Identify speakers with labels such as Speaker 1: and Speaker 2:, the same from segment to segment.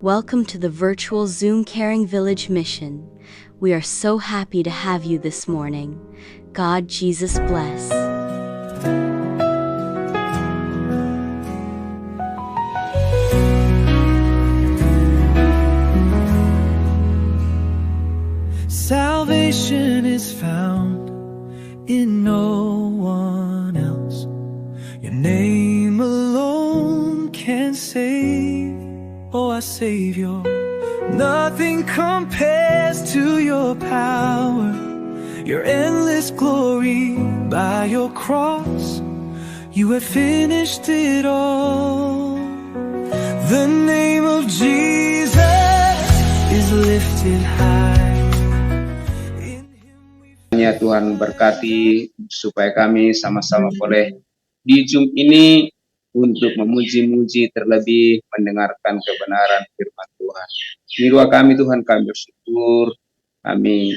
Speaker 1: Welcome to the virtual Zoom Caring Village mission. We are so happy to have you this morning. God Jesus bless.
Speaker 2: Salvation is found in no one else. Your name alone can save. Oh, our Savior, nothing compares to your power, your endless glory. By your cross, you have finished it all. The name of Jesus is lifted high.
Speaker 3: Ya Tuhan berkati supaya kami sama-sama boleh di Zoom ini untuk memuji-muji, terlebih mendengarkan kebenaran firman Tuhan. Ini doa kami Tuhan, kami bersyukur, kami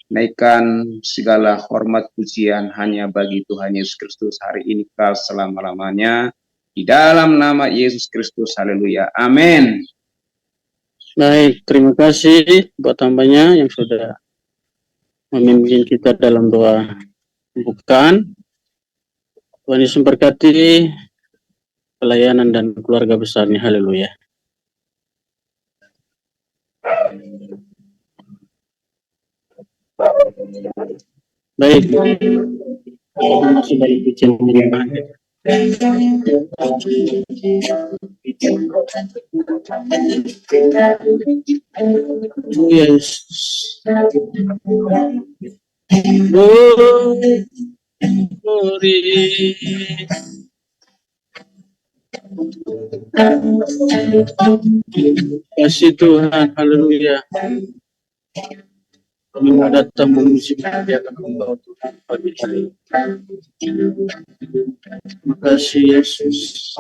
Speaker 3: naikkan segala hormat pujian hanya bagi Tuhan Yesus Kristus hari ini kal selama-lamanya. Di dalam nama Yesus Kristus, haleluya, amin.
Speaker 4: Baik, terima kasih buat tambahnya yang sudah memimpin kita dalam doa pembukaan. Tuhan Yesus memberkati pelayanan dan keluarga besarnya. Haleluya. Baik, masih dari pujian penyembahan. Yesus, glory. Kasih Tuhan, haleluya. Kami mau datang memuji dia akan membawa Tuhan pagi hari. Terima kasih Yesus.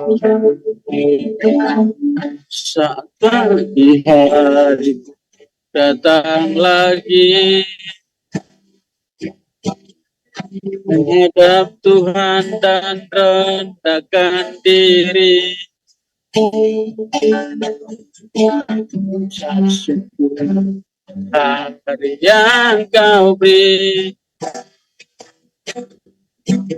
Speaker 4: Saat pagi hari datang lagi, menghadap Tuhan dan rendahkan diri. Hari yang kau beri,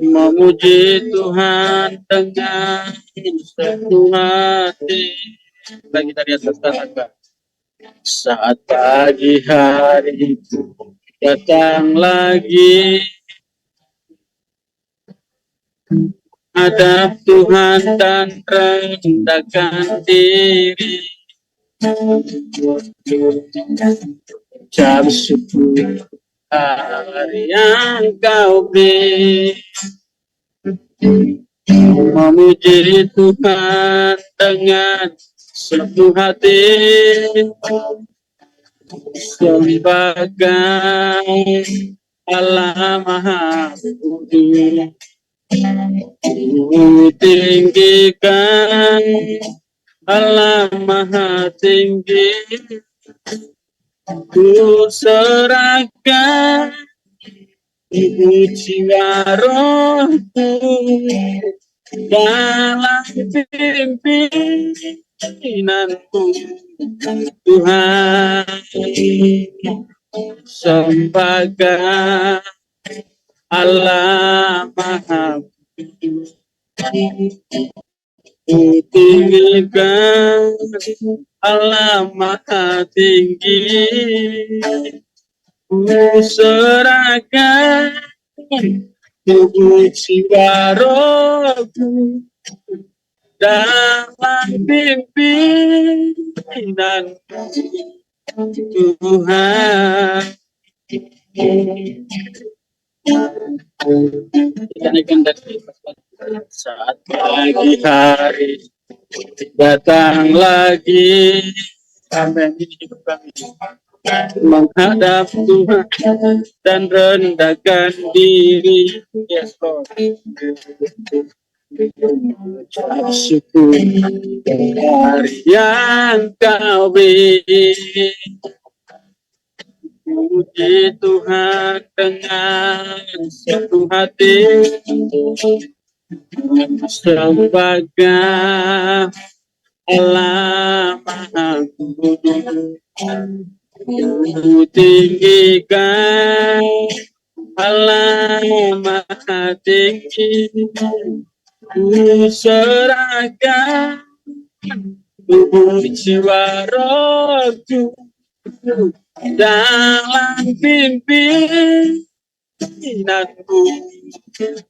Speaker 4: memuji Tuhan dengan sepenuh hati. Lagi dari atas katakan, saat pagi hari datang lagi, hadap Tuhan dan rendahkan diri. Jam 10 hari yang kau beri, memuji Tuhan dengan sepenuh hati, sebagai Allah Maha Kudus. Tinggikan Allah Maha Tinggi, ku serahkan jiwa rohku dalam pimpinanku. Tuhan, sebagai Allah Maha Kudus, tinggikan Allah Maha Tinggi, ku serahkan tubuh jiwa rohku dalam pimpinan Tuhan. Kita naikkan dari saat pagi hari datang lagi, amin. Menghadap Tuhan dan rendahkan diri. Yes, Lord. Syukur hari yang kau beri, puji Tuhan dengan sepenuh hati, sebagai
Speaker 5: Allah Maha Kudus, ku tinggikan Allah Maha Tinggi, ku serahkan tubuh jiwa rohku dalam pimpinanku.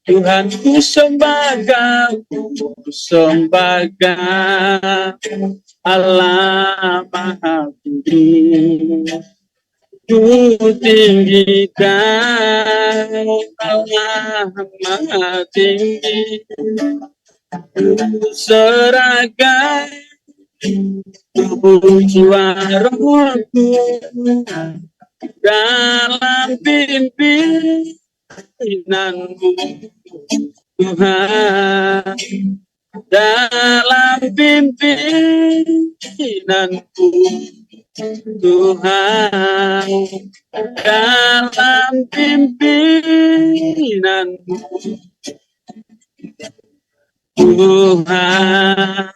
Speaker 5: Tuhan ku sembah Kau, ku sembah Kau, Allah Maha Tinggi. Ku tinggikan Allah Maha Tinggi, ku serahkan tubuh jiwa rohku dalam pimpinanmu Tuhan, dalam pimpinanku Tuhan, dalam pimpinanmu Tuhan.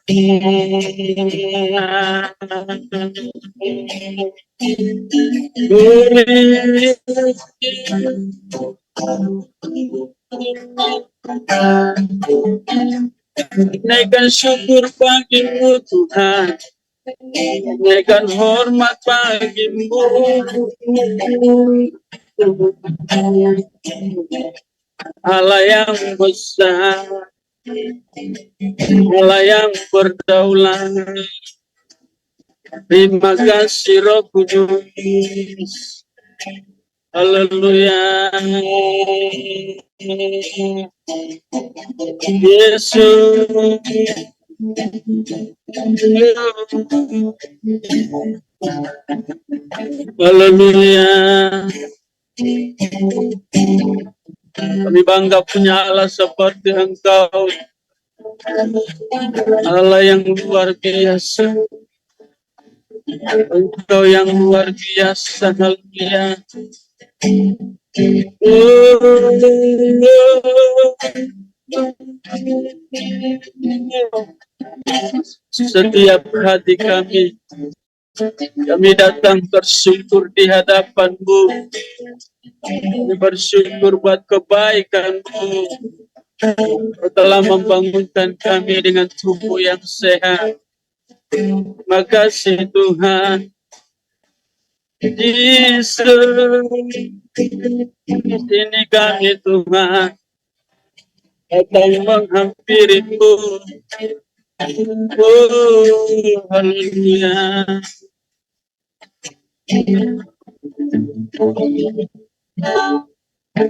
Speaker 5: Naikkan syukur bagimu Tuhan, naikkan hormat bagimu Allah yang besar, Allah yang berdaulat. Terima kasih Roh Kudus. Haleluya. Yesus. Haleluya. Kami bangga punya Allah seperti Engkau, Allah yang luar biasa. Engkau yang luar biasa. Haleluya. Setiap hati kami datang bersyukur di hadapan-Mu. Kami bersyukur buat kebaikan-Mu. Kau telah membangunkan kami dengan tubuh yang sehat. Terima kasih Tuhan. Yesus, ini kami Tuhan datang menghampiri-Mu. Oh, haleluya.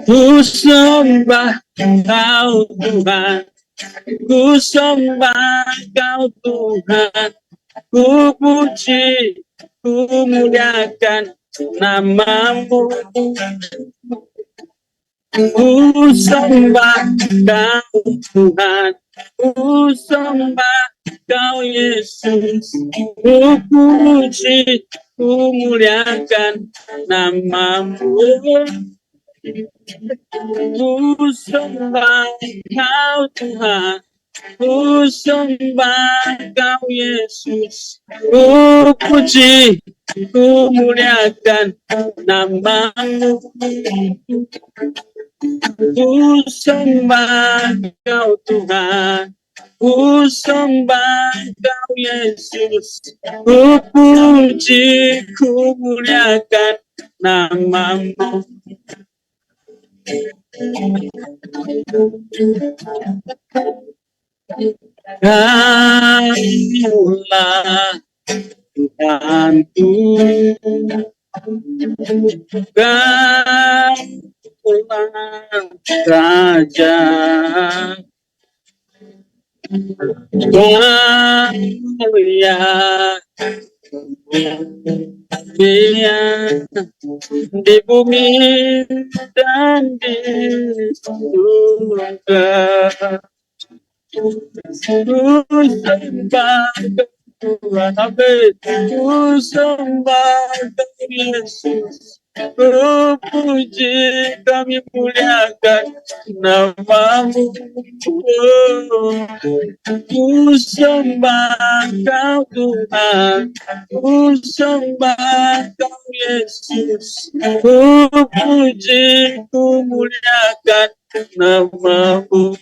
Speaker 5: Ku sembah Kau Tuhan, ku sembah Kau Tuhan, ku puji, ku muliakan nama-Mu. Ku sembah Kau Tuhan, ku sembah Kau Yesus, ku puji, ku muliakan nama-Mu. Ku sembah Kau Tuhan, ku sembah Kau Yesus, ku puji, ku muliakan nama-Mu. Ku sembah Kau Tuhan, ku sembah Kau Yesus, ku puji, ku muliakan nama-Mu. Kaulah Tuhanku, Kaulah Raja, Mulia Dia di bumi dan di surga. Ku sembah Tuhan, ku sembah Yesus, Ku puji, kami muliakan namamu. Ku sembah kau Tuhan, ku sembah kau Yesus. Ku puji, ku muliakan namamu.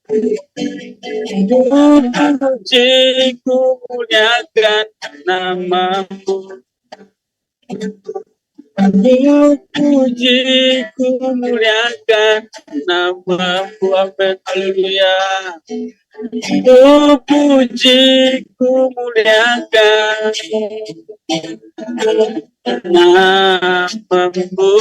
Speaker 5: Ku puji, ku muliakan namamu. Ku puji, ku muliakan namamu. Amin. Haleluya. Ku puji, ku muliakan namamu.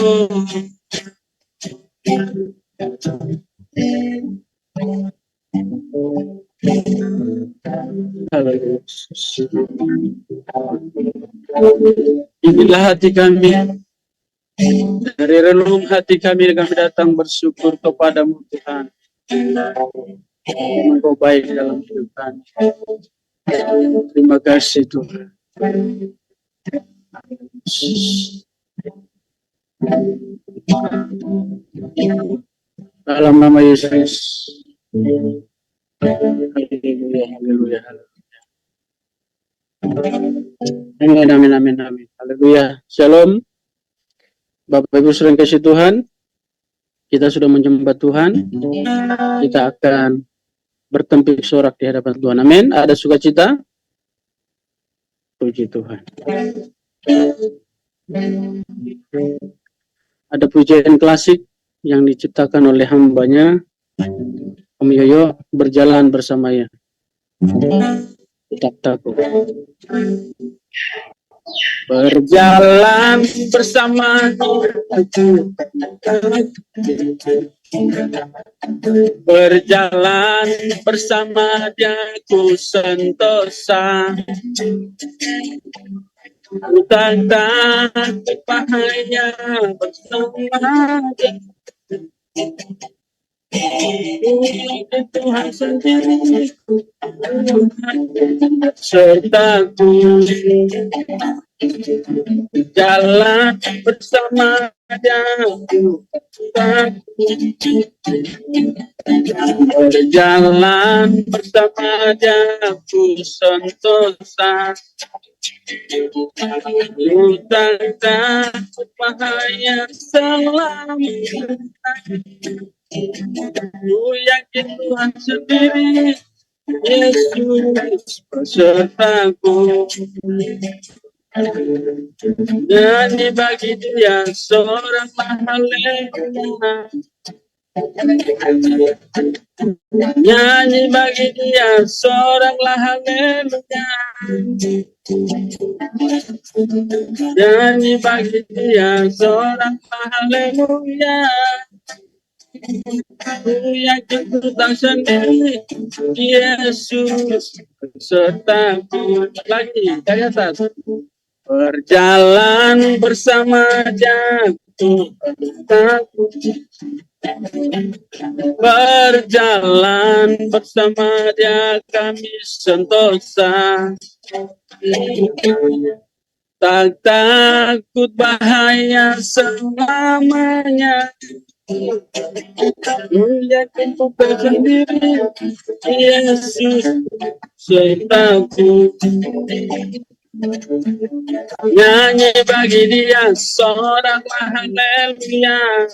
Speaker 5: Inilah hati kami, dari relung hati kami datang bersyukur kepadamu Tuhan. Engkau baik dalam hidup kami. Terima kasih Tuhan. Dalam nama Yesus. Haleluya, haleluya, haleluya. Amin, amin, amin, amin. Haleluya. Shalom. Bapak Ibu sering kasih Tuhan. Kita sudah menyembah Tuhan. Kita akan bertempik sorak di hadapan Tuhan. Amin. Ada sukacita? Puji Tuhan. Ada pujian klasik yang diciptakan oleh hambanya Om Yoyo, berjalan bersamanya. Tetap takut. Berjalan bersama berjalan bersama dia ku sentosa. Ku tak takut bahaya bersama dia. Tuhan sendiri sertaku, jalan bersama dia. Berjalan bersama dia ku sentosa. Ku tak takut bahaya selamanya. Ku yakin Tuhan sendiri, Yesus besertaku. Nyanyi bagi dia seorang haleluya. Nyanyi bagi dia seorang haleluya. Nyanyi bagi dia seorang haleluya. Ku yakin ku tak sendiri, Yesus sertaku. Lagi dari atas. Berjalan bersama jatuh takut. Berjalan bersama dia kami sentosa. Tak takut bahaya selamanya. Ku yakin ku tak sendiri, Yesus sertaku. Nyanyi bagi dia seorang haleluya.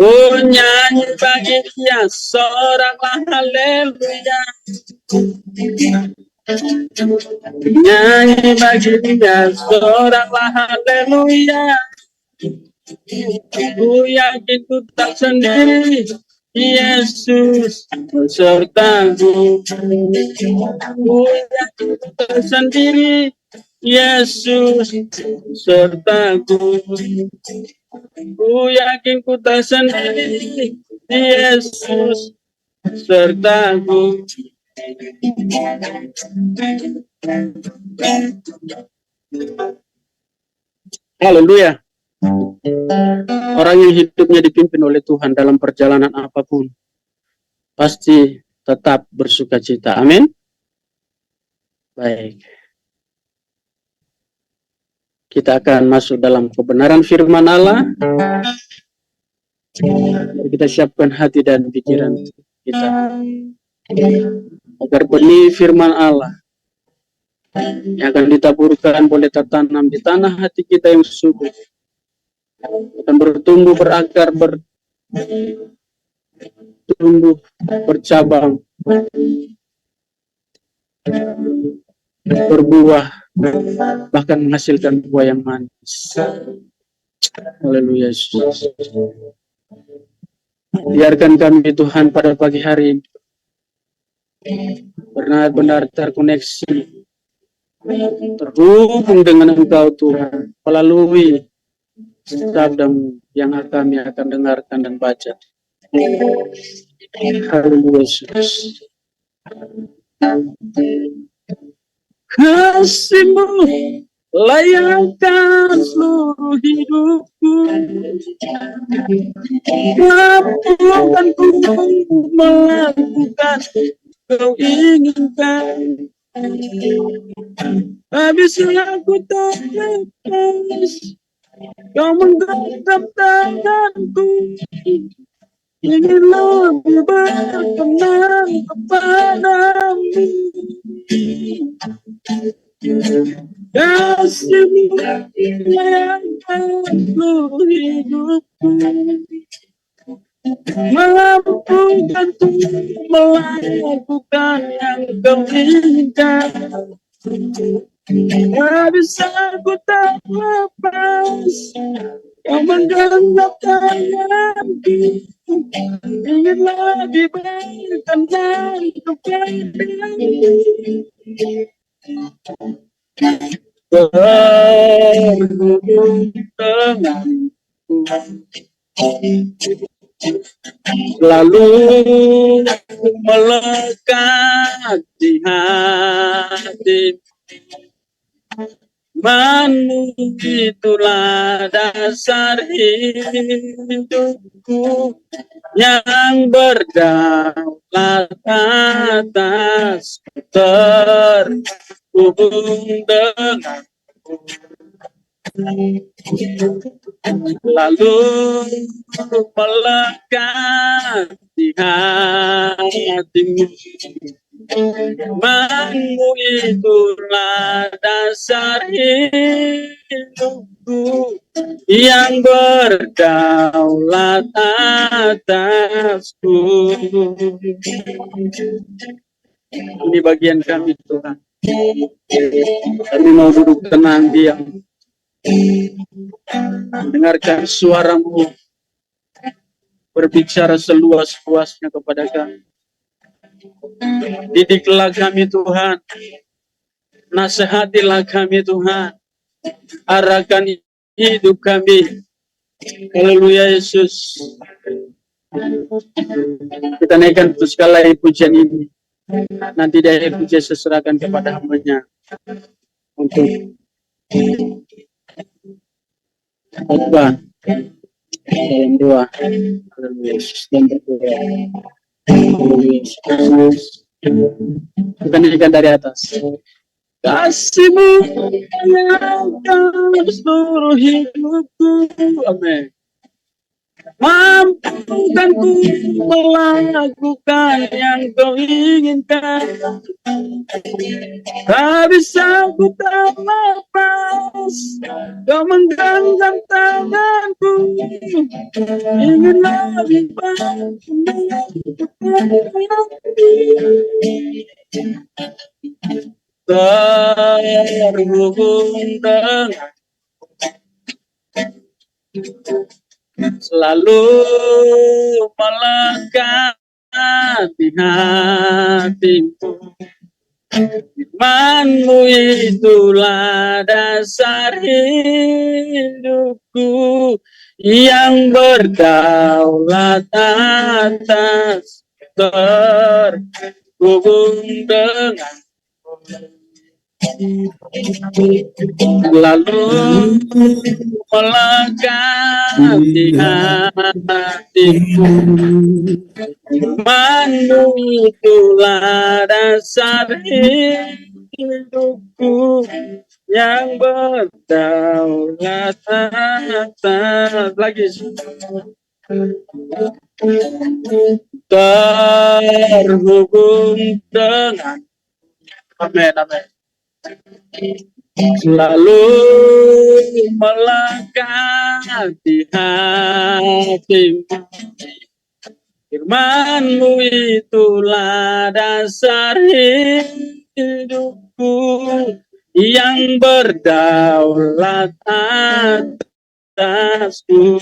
Speaker 5: Oh, nyanyi bagi dia seorang haleluya. Nyanyi bagi dia seorang haleluya. Ku yakin ku tak sendiri, Yesus besertaku. Ku yakin ku tak sendiri, Yesus besertaku. Ku yakin ku tak sendiri, Yesus besertaku. Haleluya. Orang yang hidupnya dipimpin oleh Tuhan dalam perjalanan apapun pasti tetap bersuka cita. Amin. Baik. Kita akan masuk dalam kebenaran firman Allah. Kita siapkan hati dan pikiran kita agar benih firman Allah yang akan ditaburkan boleh tertanam di tanah hati kita yang subur, akan bertumbuh, berakar, bertumbuh, bercabang, berbuah, bahkan menghasilkan buah yang manis. Haleluya. Biarkan kami Tuhan pada pagi hari ini benar-benar terkoneksi, terhubung dengan Engkau Tuhan melalui sabda-Mu yang kami akan dengarkan dan baca. Haleluya Yesus. Kasih-Mu layakkan seluruh hidupku, mampukan ku melakukan Kau inginkan. Tak bisa aku tak lepas Kau menggenggam tanganku, ingin lebih berkenan kepadamu. Kasih-Mu layakkan seluruh hidupku, mampukan ku melakukan yang Kau inginkan. Tak bisa ku tak lepas Kau menggenggam tanganku, ingin lebih berkenan kepadamu. Berhubung denganku, lalu melekat di hati. Manu itulah dasar hidupku, yang berdaulat atas terhubung denganku. Lalu melekat di hatimu. Manu itulah dasar hidupku, yang berdaulat atasku. Ini bagian kami Tuhan. Kami mau duduk tenang, diam, mendengarkan suara-Mu berbicara seluas-luasnya kepada kami. Didiklah kami Tuhan, nasihatilah kami Tuhan, arahkan hidup kami. Haleluya Yesus. Kita naikkan terus segala pujian ini. Nanti dari pujian seserahkan kepada hamba-Nya untuk khotbah dalam doa. Haleluya Yesus. Dan berdoa. Kita nyanyikan dari atas. Kasih-Mu layakkan seluruh hidupku. Amin. Mampukan ku melakukan yang Kau inginkan. Tak bisa ku tak lepas Kau menggenggam tanganku, ingin lebih terhubung dengan selalu melekat di hatiku. Firman-Mu itulah dasar hidupku, yang berdaulat atas terhubung dengan lalu melekat di hatiku. Firman-Mu itulah dasar hidupku, yang berdaulat atas lagi terhubung dengan amin amin selalu melangkah di hatimu. Firman-Mu itulah dasar hidupku yang berdaulat atasku.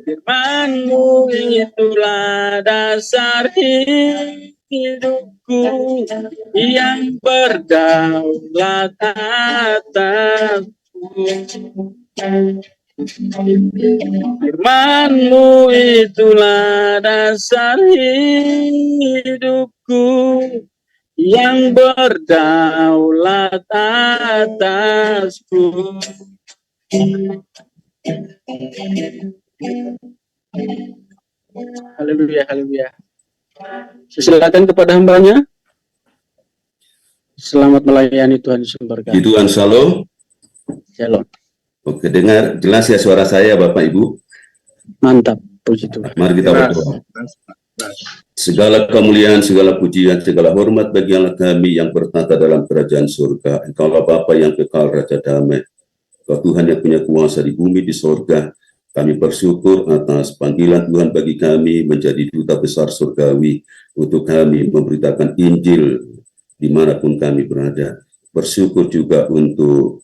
Speaker 5: Firman-Mu itulah dasar hidupku yang berdaulat atasku. Firman-Mu itulah dasar hidupku yang berdaulat atasku. Haleluya, haleluya. Silakan kepada hambanya. Selamat melayani Tuhan Yesus berkati.
Speaker 6: Tuhan, shalom.
Speaker 5: Shalom.
Speaker 6: Oke, dengar jelas ya suara saya Bapak Ibu?
Speaker 5: Mantap, puji Tuhan.
Speaker 6: Mari kita berdoa. Segala kemuliaan, segala pujian, segala hormat bagi Allah kami yang bertata dalam kerajaan surga. Engkaulah Bapa yang kekal, Raja damai. Engkau Tuhan yang punya kuasa di bumi, di surga. Kami bersyukur atas panggilan Tuhan bagi kami menjadi duta besar surgawi untuk kami memberitakan Injil dimanapun kami berada. Bersyukur juga untuk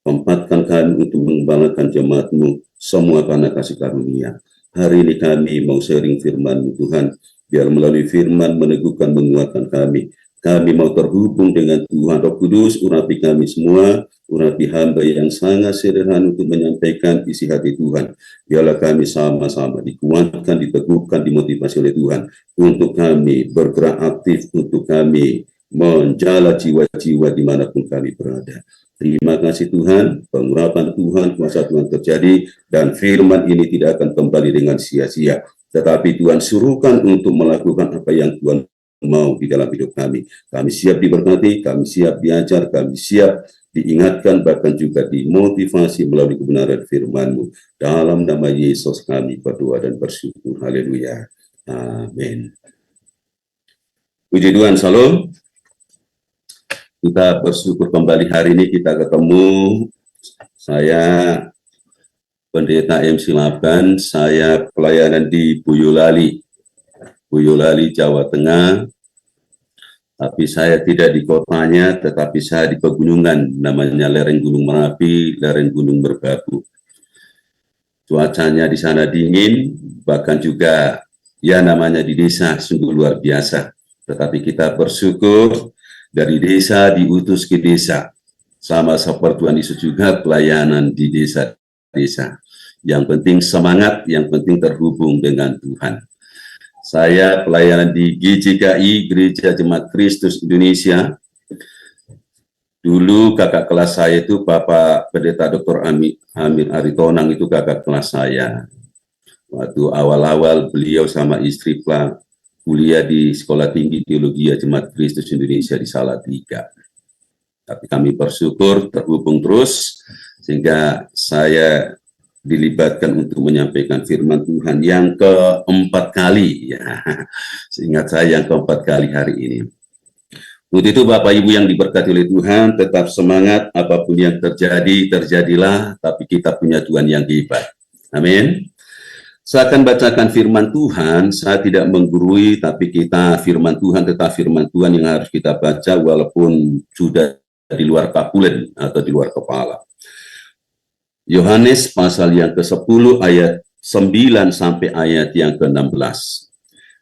Speaker 6: tempatkan kami untuk mengembalakan jemaat-Mu semua karena kasih karunia. Hari ini kami mau sharing firman-Mu Tuhan, biar melalui firman meneguhkan, menguatkan kami. Kami mau terhubung dengan Tuhan Roh Kudus, urapi kami semua, urapi hamba yang sangat sederhana untuk menyampaikan isi hati Tuhan. Biarlah kami sama-sama dikuatkan, diteguhkan, dimotivasi oleh Tuhan untuk kami bergerak aktif, untuk kami menjala jiwa-jiwa dimanapun kami berada. Terima kasih Tuhan, pengurapan Tuhan, kuasa Tuhan terjadi, dan firman ini tidak akan kembali dengan sia-sia. Tetapi Tuhan suruhkan untuk melakukan apa yang Tuhan mau di dalam hidup kami. Kami siap diberkati, kami siap diajar, kami siap diingatkan, bahkan juga dimotivasi melalui kebenaran firman-Mu. Dalam nama Yesus kami berdoa dan bersyukur. Haleluya. Amin. Puji Tuhan, shalom. Kita bersyukur kembali hari ini kita ketemu. Saya Pendeta MC Laban, saya pelayanan di Boyolali, Jawa Tengah. Tapi saya tidak di kotanya, tetapi saya di pegunungan, namanya lereng Gunung Merapi, lereng Gunung Merbabu. Cuacanya di sana dingin, bahkan juga ya namanya di desa sungguh luar biasa. Tetapi kita bersyukur dari desa diutus ke desa. Sama seperti Tuhan Yesus juga pelayanan di desa-desa. Yang penting semangat, yang penting terhubung dengan Tuhan. Saya pelayanan di GJKI, Gereja Jemaat Kristus Indonesia. Dulu kakak kelas saya itu Bapak Pendeta Dr. Amir Aritonang, itu kakak kelas saya. Waktu awal-awal beliau sama istri kuliah di Sekolah Tinggi Teologi Jemaat Kristus Indonesia di Salatiga. Tapi kami bersyukur terhubung terus, sehingga saya dilibatkan untuk menyampaikan firman Tuhan yang keempat kali. Ya. Seingat saya yang keempat kali hari ini. Untuk itu Bapak Ibu yang diberkati oleh Tuhan, tetap semangat, apapun yang terjadi, terjadilah, tapi kita punya Tuhan yang hebat. Amin. Saya akan bacakan firman Tuhan, saya tidak menggurui, tapi kita firman Tuhan, tetap firman Tuhan yang harus kita baca walaupun sudah di luar kapulen atau di luar kepala. Yohanes pasal yang ke-10 ayat 9 sampai ayat yang ke-16.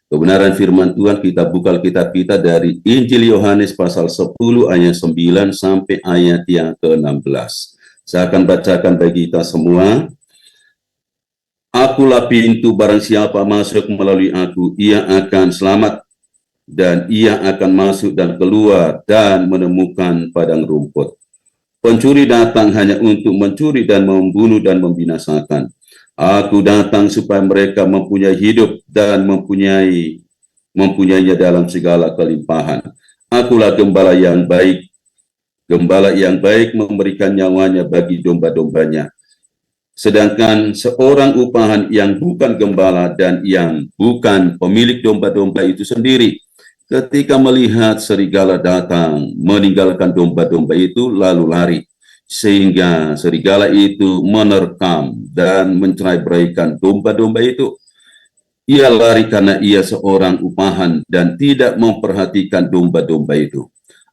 Speaker 6: Kebenaran firman Tuhan kita buka Alkitab kita dari Injil Yohanes pasal 10 ayat 9 sampai ayat yang ke-16. Saya akan bacakan bagi kita semua. Akulah pintu, barang siapa masuk melalui aku, ia akan selamat, dan ia akan masuk dan keluar dan menemukan padang rumput. Pencuri datang hanya untuk mencuri dan membunuh dan membinasakan. Aku datang supaya mereka mempunyai hidup dan mempunyainya dalam segala kelimpahan. Akulah gembala yang baik. Gembala yang baik memberikan nyawanya bagi domba-dombanya. Sedangkan seorang upahan yang bukan gembala dan yang bukan pemilik domba-domba itu sendiri, ketika melihat serigala datang, meninggalkan domba-domba itu lalu lari, sehingga serigala itu menerkam dan mencerai-beraikan domba-domba itu. Ia lari karena ia seorang upahan dan tidak memperhatikan domba-domba itu.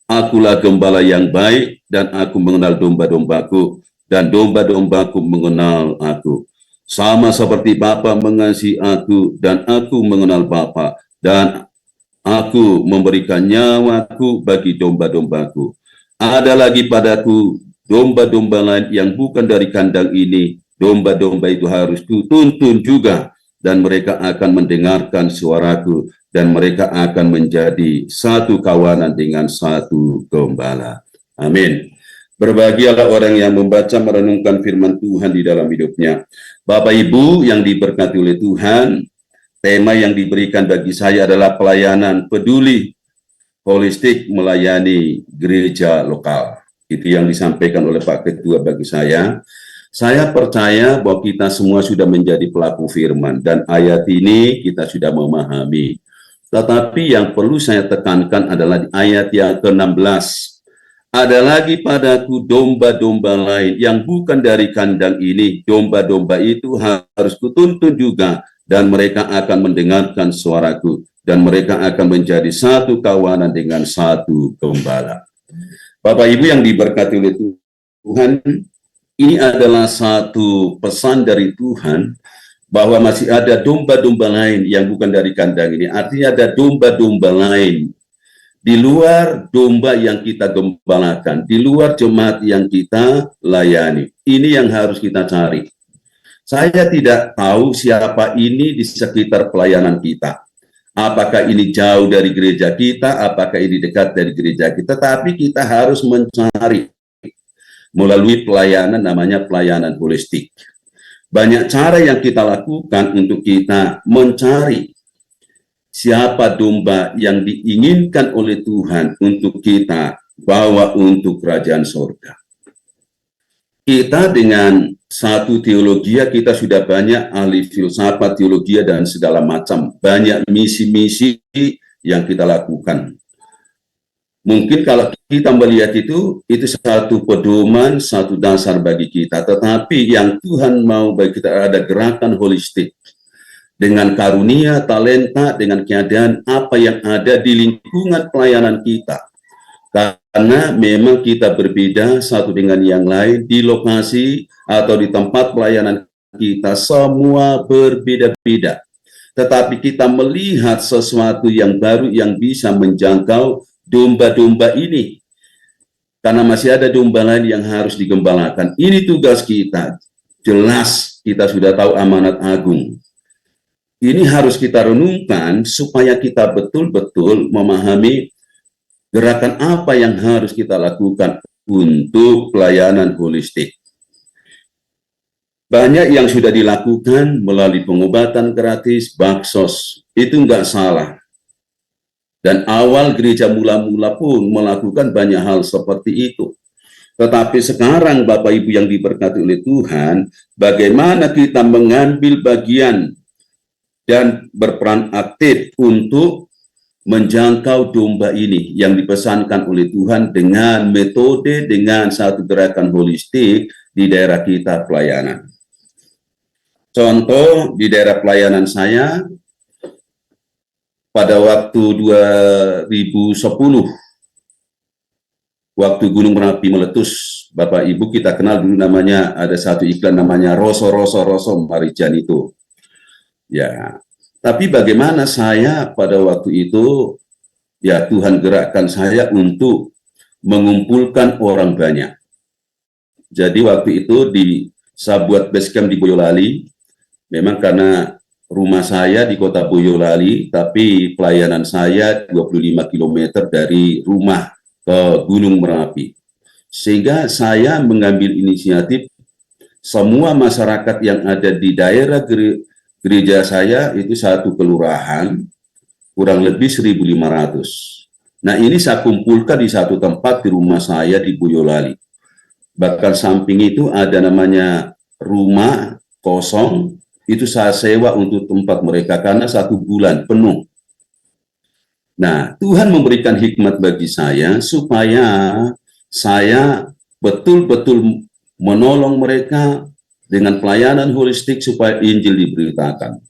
Speaker 6: Akulah gembala yang baik dan aku mengenal domba-dombaku dan domba-dombaku mengenal aku. Sama seperti Bapa mengasihi aku dan aku mengenal Bapa dan aku memberikan nyawaku bagi domba-dombaku. Ada lagi padaku domba-domba lain yang bukan dari kandang ini. Domba-domba itu harus kutuntun juga dan mereka akan mendengarkan suaraku dan mereka akan menjadi satu kawanan dengan satu gembala. Amin. Berbahagialah orang yang membaca merenungkan firman Tuhan di dalam hidupnya. Bapak Ibu yang diberkati oleh Tuhan, tema yang diberikan bagi saya adalah pelayanan peduli holistik melayani gereja lokal. Itu yang disampaikan oleh Pak Ketua bagi saya. Saya percaya bahwa kita semua sudah menjadi pelaku firman dan ayat ini kita sudah memahami. Tetapi yang perlu saya tekankan adalah di ayat yang ke-16. Ada lagi padaku domba-domba lain yang bukan dari kandang ini. Domba-domba itu harus kutuntun juga dan mereka akan mendengarkan suaraku dan mereka akan menjadi satu kawanan dengan satu gembala. Bapak Ibu yang diberkati oleh Tuhan, ini adalah satu pesan dari Tuhan bahwa masih ada domba-domba lain yang bukan dari kandang ini. Artinya ada domba-domba lain di luar domba yang kita gembalakan, di luar jemaat yang kita layani. Ini yang harus kita cari. Saya tidak tahu siapa ini di sekitar pelayanan kita. Apakah ini jauh dari gereja kita, apakah ini dekat dari gereja kita, tapi kita harus mencari melalui pelayanan namanya pelayanan holistik. Banyak cara yang kita lakukan untuk kita mencari siapa domba yang diinginkan oleh Tuhan untuk kita bawa untuk kerajaan surga. Kita dengan satu teologi, kita sudah banyak ahli filsafat, teologi, dan segala macam. Banyak misi-misi yang kita lakukan. Mungkin kalau kita melihat itu satu pedoman, satu dasar bagi kita. Tetapi yang Tuhan mau bagi kita ada gerakan holistik. Dengan karunia, talenta, dengan keadaan apa yang ada di lingkungan pelayanan kita. Karena memang kita berbeda satu dengan yang lain di lokasi atau di tempat pelayanan kita. Semua berbeda-beda. Tetapi kita melihat sesuatu yang baru yang bisa menjangkau domba-domba ini, karena masih ada domba lain yang harus digembalakan. Ini tugas kita. Jelas kita sudah tahu amanat agung. Ini harus kita renungkan supaya kita betul-betul memahami gerakan apa yang harus kita lakukan untuk pelayanan holistik. Banyak yang sudah dilakukan melalui pengobatan gratis, baksos. Itu enggak salah. Dan awal gereja mula-mula pun melakukan banyak hal seperti itu. Tetapi sekarang Bapak Ibu yang diberkati oleh Tuhan, bagaimana kita mengambil bagian dan berperan aktif untuk menjangkau domba ini yang dipesankan oleh Tuhan dengan metode, dengan satu gerakan holistik di daerah kita pelayanan. Contoh di daerah pelayanan saya, pada waktu 2010, waktu Gunung Merapi meletus, Bapak Ibu kita kenal dulu namanya, ada satu iklan namanya Roso Marijan itu. Ya, tapi bagaimana saya pada waktu itu, ya Tuhan gerakkan saya untuk mengumpulkan orang banyak. Jadi waktu itu saya buat base camp di Boyolali, memang karena rumah saya di kota Boyolali, tapi pelayanan saya 25 km dari rumah ke Gunung Merapi. Sehingga saya mengambil inisiatif semua masyarakat yang ada di daerah gereja saya itu satu kelurahan, kurang lebih 1.500. Nah, ini saya kumpulkan di satu tempat di rumah saya di Boyolali. Bahkan samping itu ada namanya rumah kosong, itu saya sewa untuk tempat mereka karena 1 bulan penuh. Nah, Tuhan memberikan hikmat bagi saya supaya saya betul-betul menolong mereka dengan pelayanan holistik supaya Injil diberitakan.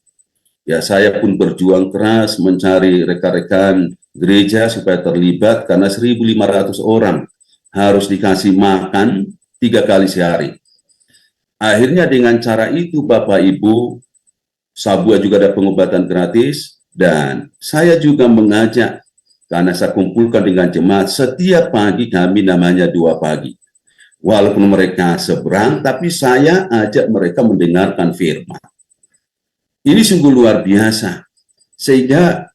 Speaker 6: Ya, saya pun berjuang keras mencari rekan-rekan gereja supaya terlibat karena 1.500 orang harus dikasih makan 3 kali sehari. Akhirnya dengan cara itu Bapak Ibu, Sabua juga ada pengobatan gratis, dan saya juga mengajak, karena saya kumpulkan dengan jemaat, setiap pagi kami namanya 2 pagi. Walaupun mereka seberang, tapi saya ajak mereka mendengarkan firman. Ini sungguh luar biasa, sehingga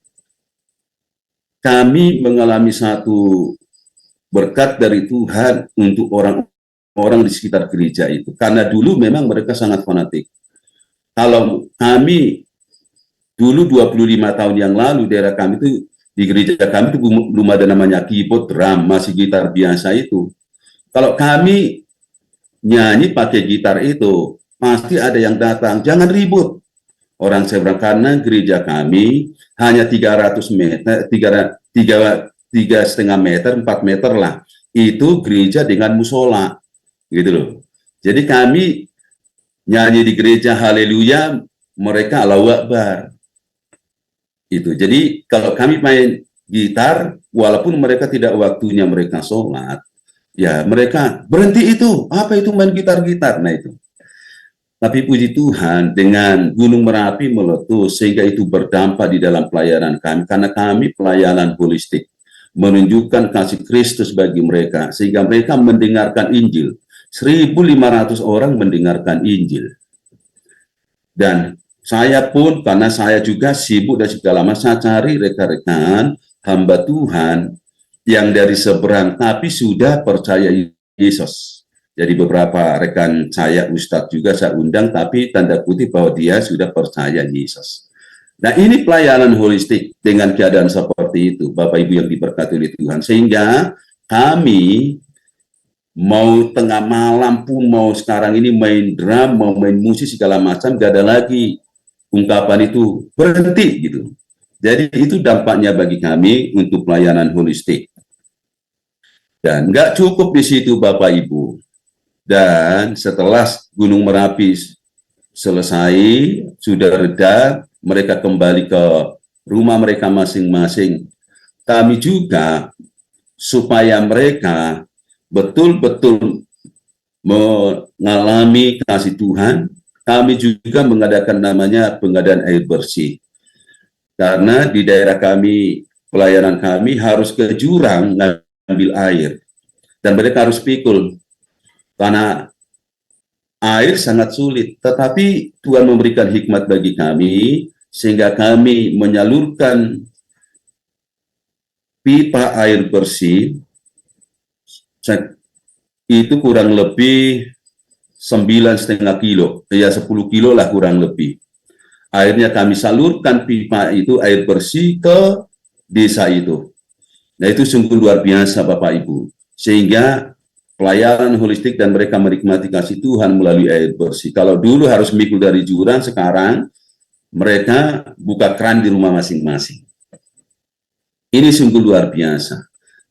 Speaker 6: kami mengalami satu berkat dari Tuhan untuk orang-orang di sekitar gereja itu. Karena dulu memang mereka sangat fanatik. Kalau kami dulu 25 tahun yang lalu, daerah kami itu, di gereja kami itu belum ada namanya keyboard, drum, masih gitar biasa itu. Kalau kami nyanyi pakai gitar itu, pasti ada yang datang, jangan ribut. Orang seberang, karena gereja kami hanya 300 meter, 3,5 meter, 4 meter lah. Itu gereja dengan musola, gitu loh. Jadi kami nyanyi di gereja haleluya, mereka Allahu Akbar. Itu. Jadi kalau kami main gitar, walaupun mereka tidak waktunya mereka sholat, ya mereka berhenti itu. Apa itu main gitar-gitar? Nah itu. Tapi puji Tuhan, dengan Gunung Merapi meletus, sehingga itu berdampak di dalam pelayanan kami, karena kami pelayanan holistik, menunjukkan kasih Kristus bagi mereka, sehingga mereka mendengarkan Injil. 1.500 orang mendengarkan Injil. Dan saya pun, karena saya juga sibuk dan segala macam, saya cari rekan-rekan hamba Tuhan yang dari seberang, tapi sudah percaya Yesus. Jadi beberapa rekan saya, Ustadz juga saya undang, tapi tanda kutip bahwa dia sudah percaya Yesus. Nah, ini pelayanan holistik dengan keadaan seperti itu, Bapak Ibu yang diberkati oleh Tuhan. Sehingga kami mau tengah malam pun, mau sekarang ini main drum, mau main musik segala macam, gak ada lagi ungkapan itu berhenti gitu. Jadi itu dampaknya bagi kami untuk pelayanan holistik. Dan nggak cukup di situ Bapak Ibu. Dan setelah Gunung Merapi selesai, sudah reda, mereka kembali ke rumah mereka masing-masing. Kami juga supaya mereka betul-betul mengalami kasih Tuhan, kami juga mengadakan namanya pengadaan air bersih. Karena di daerah kami, pelayanan kami harus ke jurang ngambil air. Dan mereka harus pikul. Karena air sangat sulit, tetapi Tuhan memberikan hikmat bagi kami, sehingga kami menyalurkan pipa air bersih, itu kurang lebih 9,5 kilo, ya 10 kilo lah kurang lebih. Akhirnya kami salurkan pipa itu, air bersih, ke desa itu. Nah itu sungguh luar biasa Bapak Ibu, sehingga pelayanan holistik dan mereka menikmati kasih Tuhan melalui air bersih. Kalau dulu harus mikul dari jurang, sekarang mereka buka keran di rumah masing-masing. Ini sungguh luar biasa.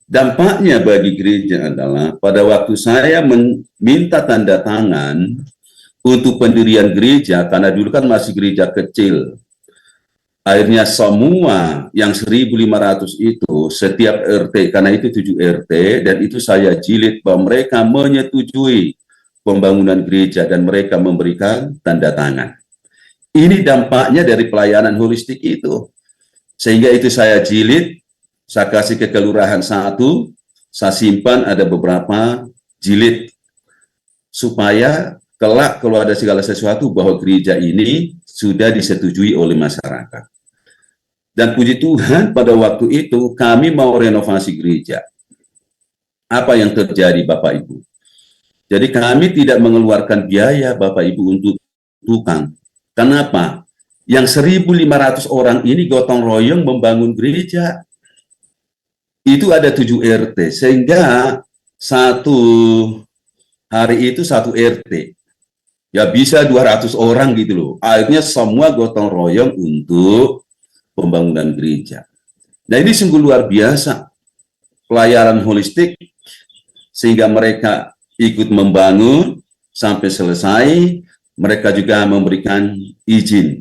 Speaker 6: Dampaknya bagi gereja adalah pada waktu saya meminta tanda tangan untuk pendirian gereja, karena dulu kan masih gereja kecil, akhirnya semua yang 1.500 itu, setiap RT, karena itu 7 RT, dan itu saya jilid bahwa mereka menyetujui pembangunan gereja dan mereka memberikan tanda tangan. Ini dampaknya dari pelayanan holistik itu. Sehingga itu saya jilid, saya kasih ke kelurahan 1, saya simpan ada beberapa jilid, supaya kelak kalau ada segala sesuatu bahwa gereja ini sudah disetujui oleh masyarakat. Dan puji Tuhan pada waktu itu kami mau renovasi gereja. Apa yang terjadi Bapak Ibu? Jadi kami tidak mengeluarkan biaya Bapak Ibu untuk tukang. Kenapa? Yang 1.500 orang ini gotong royong membangun gereja. itu ada 7 RT, sehingga satu hari itu 1 RT. Ya bisa 200 orang gitu loh. Akhirnya semua gotong royong untuk pembangunan gereja. Nah ini sungguh luar biasa. Pelayanan holistik, sehingga mereka ikut membangun sampai selesai, mereka juga memberikan izin.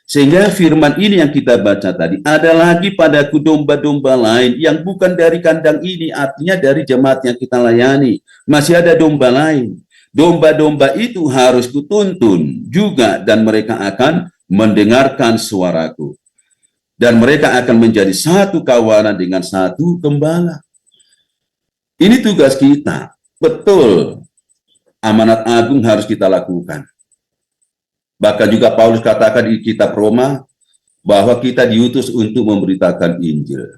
Speaker 6: Sehingga firman ini yang kita baca tadi, ada lagi padaku domba-domba lain yang bukan dari kandang ini, artinya dari jemaat yang kita layani. Masih ada domba lain. Domba-domba itu harus kutuntun juga, dan mereka akan mendengarkan suaraku. Dan mereka akan menjadi satu kawanan dengan satu gembala. Ini tugas kita. Betul, amanat agung harus kita lakukan. Bahkan juga Paulus katakan di kitab Roma bahwa kita diutus untuk memberitakan Injil.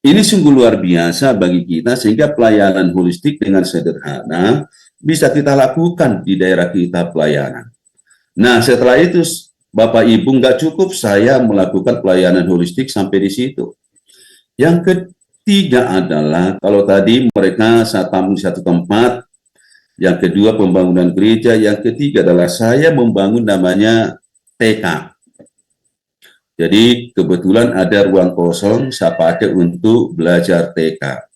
Speaker 6: Ini sungguh luar biasa bagi kita, sehingga pelayanan holistik dengan sederhana bisa kita lakukan di daerah kita pelayanan. Nah, setelah itu Bapak Ibu, nggak cukup saya melakukan pelayanan holistik sampai di situ. Yang ketiga adalah, kalau tadi mereka saat tamu di satu tempat, yang kedua pembangunan gereja, yang ketiga adalah saya membangun namanya TK. Jadi kebetulan ada ruang kosong saya pakai untuk belajar TK.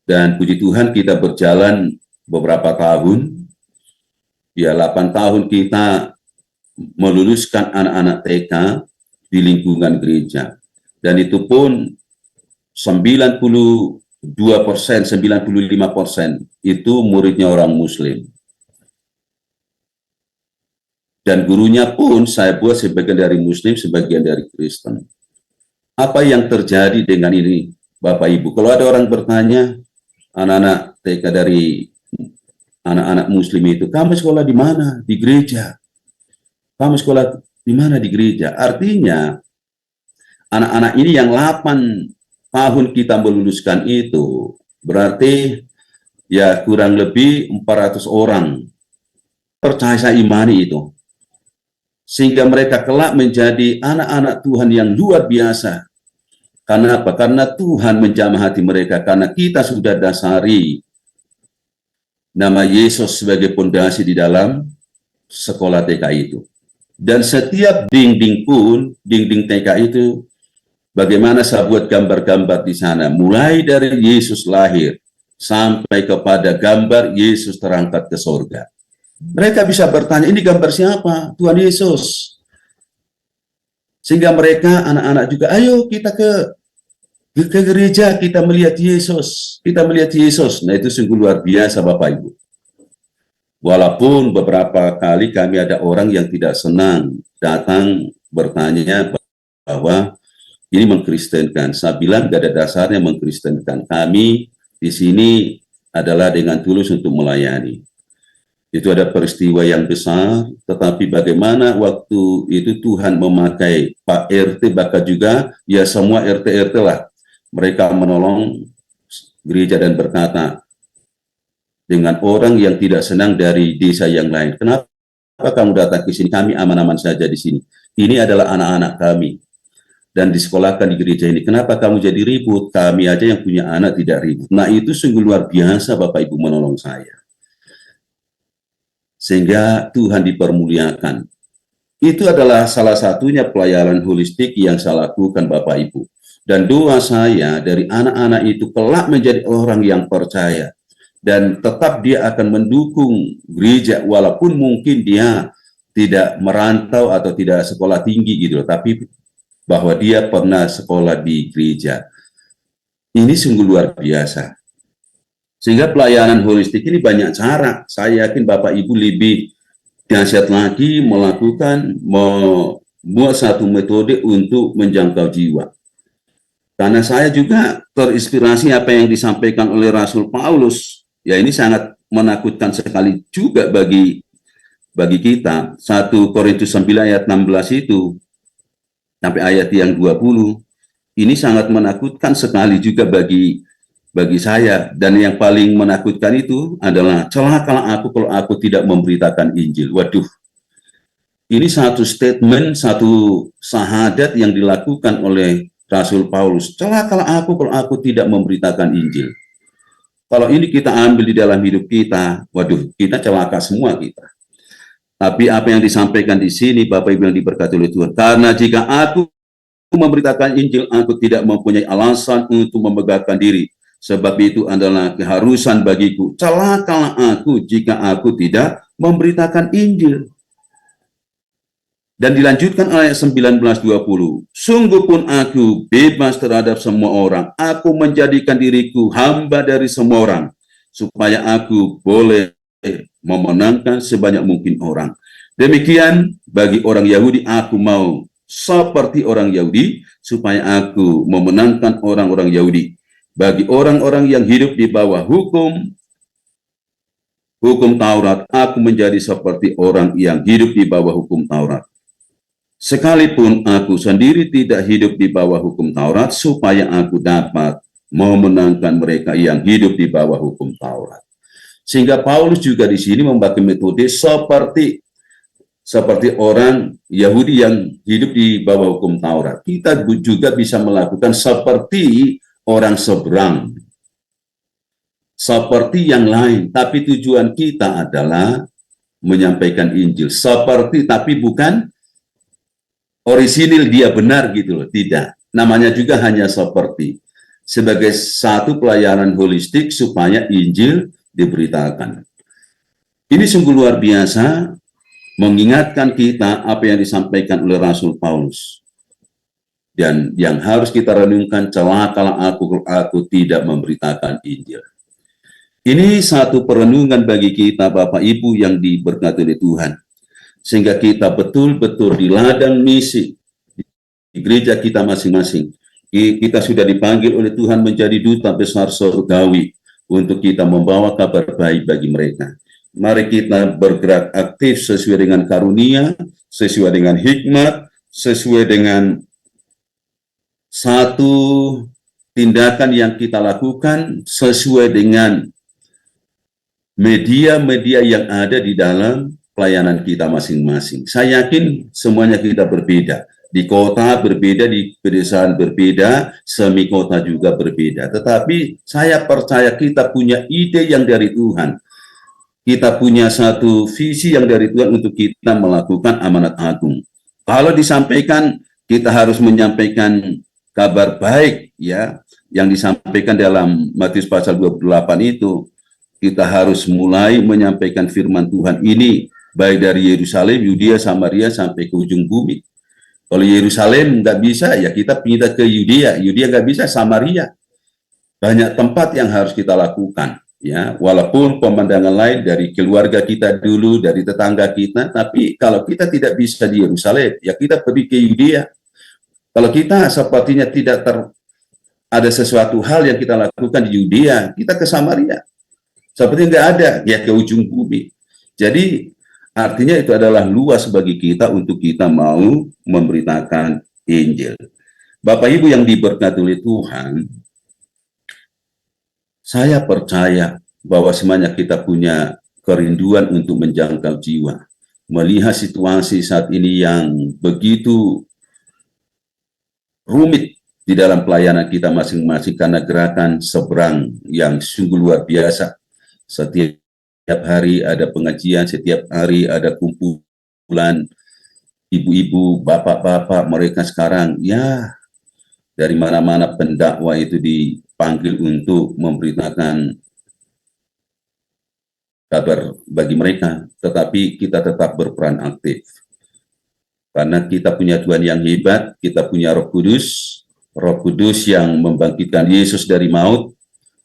Speaker 6: Dan puji Tuhan kita berjalan beberapa tahun, ya 8 tahun kita meluluskan anak-anak TK di lingkungan gereja. Dan itu pun 92%, 95% itu muridnya orang Muslim. Dan gurunya pun saya buat sebagian dari Muslim, sebagian dari Kristen. Apa yang terjadi dengan ini, Bapak Ibu? Kalau ada orang bertanya, anak-anak TK dari anak-anak Muslim itu, kamu sekolah di mana? Di gereja. Kamu sekolah di mana? Di gereja. Artinya, anak-anak ini yang 8 tahun kita meluluskan itu, berarti ya kurang lebih 400 orang percaya saya imani itu. Sehingga mereka kelak menjadi anak-anak Tuhan yang luar biasa. Karena apa? Karena Tuhan menjamah hati mereka, karena kita sudah dasari nama Yesus sebagai pondasi di dalam sekolah TK itu. Dan setiap dinding pun, dinding TK itu, bagaimana saya buat gambar-gambar di sana, mulai dari Yesus lahir sampai kepada gambar Yesus terangkat ke surga. Mereka bisa bertanya, ini gambar siapa? Tuhan Yesus. Sehingga mereka, anak-anak juga, ayo kita ke gereja, kita melihat Yesus. Kita melihat Yesus. Nah itu sungguh luar biasa Bapak Ibu. Walaupun beberapa kali kami ada orang yang tidak senang datang bertanya bahwa ini mengkristenkan. Saya bilang tidak ada dasarnya mengkristenkan. Kami di sini adalah dengan tulus untuk melayani. Itu ada peristiwa yang besar, tetapi bagaimana waktu itu Tuhan memakai Pak RT, bahkan juga ya semua RT-RT lah. Mereka menolong gereja dan berkata dengan orang yang tidak senang dari desa yang lain, kenapa kamu datang ke sini? Kami aman-aman saja di sini. Ini adalah anak-anak kami dan disekolahkan di gereja ini. Kenapa kamu jadi ribut? Kami aja yang punya anak tidak ribut. Nah itu sungguh luar biasa Bapak Ibu menolong saya. Sehingga Tuhan dipermuliakan. Itu adalah salah satunya pelayanan holistik yang saya lakukan Bapak Ibu. Dan doa saya dari anak-anak itu kelak menjadi orang yang percaya. Dan tetap dia akan mendukung gereja walaupun mungkin dia tidak merantau atau tidak sekolah tinggi gitu. Tapi bahwa dia pernah sekolah di gereja. Ini sungguh luar biasa. Sehingga pelayanan holistik ini banyak cara. Saya yakin Bapak Ibu lebih dahsyat lagi melakukan, membuat satu metode untuk menjangkau jiwa. Karena saya juga terinspirasi apa yang disampaikan oleh Rasul Paulus. Ya ini sangat menakutkan sekali juga bagi kita. 1 Korintus 9 ayat 16 itu, sampai ayat yang 20, ini sangat menakutkan sekali juga bagi saya. Dan yang paling menakutkan itu adalah celakalah aku kalau aku tidak memberitakan Injil. Waduh, ini satu statement, satu syahadat yang dilakukan oleh Rasul Paulus, celakalah aku kalau aku tidak memberitakan Injil. Kalau ini kita ambil di dalam hidup kita, waduh, kita celaka semua kita. Tapi apa yang disampaikan di sini, Bapak Ibu yang diberkati oleh Tuhan, karena jika aku memberitakan Injil, aku tidak mempunyai alasan untuk memegahkan diri. Sebab itu adalah keharusan bagiku. Celakalah aku jika aku tidak memberitakan Injil. Dan dilanjutkan ayat 19-20. Sungguh pun aku bebas terhadap semua orang. Aku menjadikan diriku hamba dari semua orang. Supaya aku boleh memenangkan sebanyak mungkin orang. Demikian bagi orang Yahudi, aku mau seperti orang Yahudi, supaya aku memenangkan orang-orang Yahudi. Bagi orang-orang yang hidup di bawah hukum Taurat, aku menjadi seperti orang yang hidup di bawah hukum Taurat. Sekalipun aku sendiri tidak hidup di bawah hukum Taurat, supaya aku dapat memenangkan mereka yang hidup di bawah hukum Taurat. Sehingga Paulus juga di sini memakai metode seperti orang Yahudi yang hidup di bawah hukum Taurat. Kita juga bisa melakukan seperti orang seberang, seperti yang lain, tapi tujuan kita adalah menyampaikan Injil. Seperti, tapi bukan orisinil dia benar gitu loh, tidak. Namanya juga hanya seperti, sebagai satu pelayanan holistik supaya Injil diberitakan. Ini sungguh luar biasa, mengingatkan kita apa yang disampaikan oleh Rasul Paulus. Dan yang harus kita renungkan, celakalah aku tidak memberitakan Injil. Ini satu perenungan bagi kita Bapak Ibu yang diberkati oleh Tuhan. Sehingga kita betul-betul di ladang misi di gereja kita masing-masing. Kita sudah dipanggil oleh Tuhan menjadi duta besar surgawi untuk kita membawa kabar baik bagi mereka. Mari kita bergerak aktif sesuai dengan karunia, sesuai dengan hikmat, sesuai dengan satu tindakan yang kita lakukan, sesuai dengan media-media yang ada di dalam pelayanan kita masing-masing. Saya yakin semuanya kita berbeda. Di kota berbeda, di pedesaan berbeda, semi kota juga berbeda. Tetapi saya percaya kita punya ide yang dari Tuhan. Kita punya satu visi yang dari Tuhan untuk kita melakukan amanat agung. Kalau disampaikan, kita harus menyampaikan kabar baik, ya, yang disampaikan dalam Matius pasal 28 itu. Kita harus mulai menyampaikan firman Tuhan ini, baik dari Yerusalem, Yudea, Samaria, sampai ke ujung bumi. Kalau Yerusalem nggak bisa, ya kita pindah ke Yudea. Yudea nggak bisa, Samaria. Banyak tempat yang harus kita lakukan. Ya, walaupun pemandangan lain dari keluarga kita dulu, dari tetangga kita, tapi kalau kita tidak bisa di Yerusalem, ya kita pergi ke Yudea. Kalau kita sepertinya tidak ada sesuatu hal yang kita lakukan di Yudea, kita ke Samaria. Seperti nggak ada, ya ke ujung bumi. Jadi artinya itu adalah luas bagi kita untuk kita mau memberitakan Injil. Bapak Ibu yang diberkati oleh Tuhan, saya percaya bahwa semuanya kita punya kerinduan untuk menjangkau jiwa. Melihat situasi saat ini yang begitu rumit di dalam pelayanan kita masing-masing karena gerakan seberang yang sungguh luar biasa. Setiap hari ada pengajian, setiap hari ada kumpulan ibu-ibu, bapak-bapak, mereka sekarang ya dari mana-mana pendakwa itu dipanggil untuk memberitakan kabar bagi mereka, tetapi kita tetap berperan aktif. Karena kita punya Tuhan yang hebat, kita punya Roh Kudus yang membangkitkan Yesus dari maut,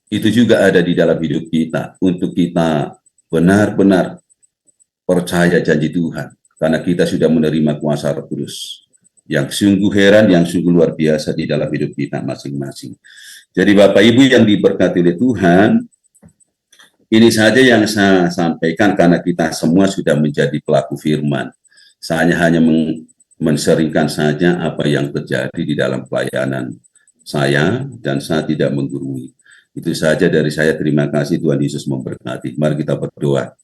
Speaker 6: itu juga ada di dalam hidup kita, untuk kita benar-benar percaya janji Tuhan, karena kita sudah menerima kuasa Roh Kudus, yang sungguh heran, yang sungguh luar biasa di dalam hidup kita masing-masing. Jadi Bapak Ibu yang diberkati oleh Tuhan, ini saja yang saya sampaikan karena kita semua sudah menjadi pelaku firman. Saya hanya menseringkan saja apa yang terjadi di dalam pelayanan saya, dan saya tidak menggurui. Itu saja dari saya. Terima kasih, Tuhan Yesus memberkati. Mari kita berdoa.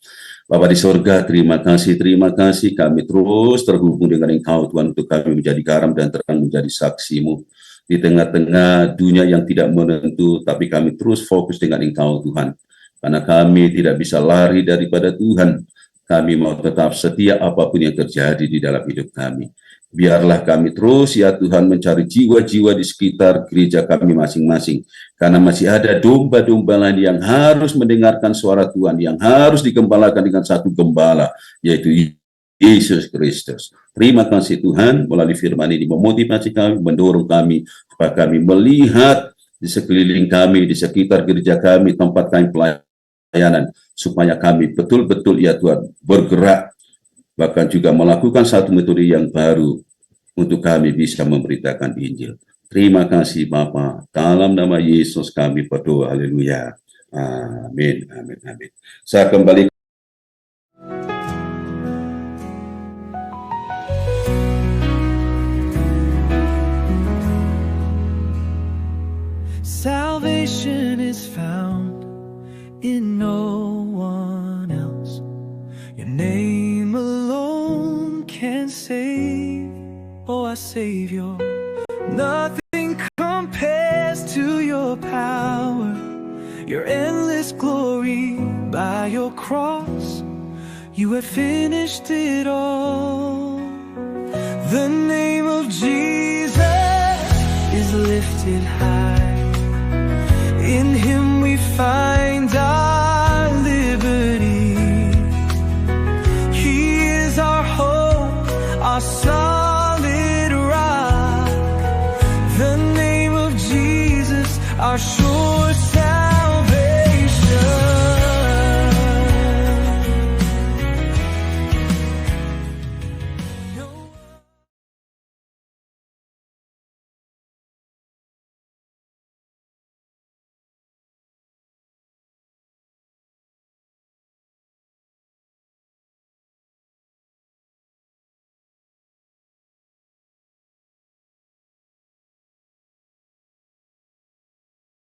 Speaker 6: Bapa di sorga, terima kasih kami terus terhubung dengan Engkau Tuhan, untuk kami menjadi garam dan terang menjadi saksi-Mu. di tengah-tengah dunia yang tidak menentu, tapi kami terus fokus dengan Engkau Tuhan. Karena kami tidak bisa lari daripada Tuhan. Kami mau tetap setia apapun yang terjadi di dalam hidup kami. Biarlah kami terus ya Tuhan mencari jiwa-jiwa di sekitar gereja kami masing-masing. Karena masih ada domba-domba lain yang harus mendengarkan suara Tuhan, yang harus digembalakan dengan satu gembala, yaitu Yesus Kristus. Terima kasih Tuhan, melalui firman ini memotivasi kami, mendorong kami, supaya kami melihat di sekeliling kami, di sekitar gereja kami, tempat kami pelayanan, supaya kami betul-betul ya Tuhan bergerak, bahkan juga melakukan satu metode yang baru untuk kami bisa memberitakan Injil. Terima kasih Bapa, dalam nama Yesus kami berdoa, haleluya. Amin, amin, amin. Saya kembali.
Speaker 2: Salvation is found in no one else. Your name alone can save. Oh, our Savior. Nothing compares to your power, your endless glory. By your cross, you have finished it all. The name of Jesus is lifted high. In Him we find our liberty. He is our hope, our solid rock. The name of Jesus, our sure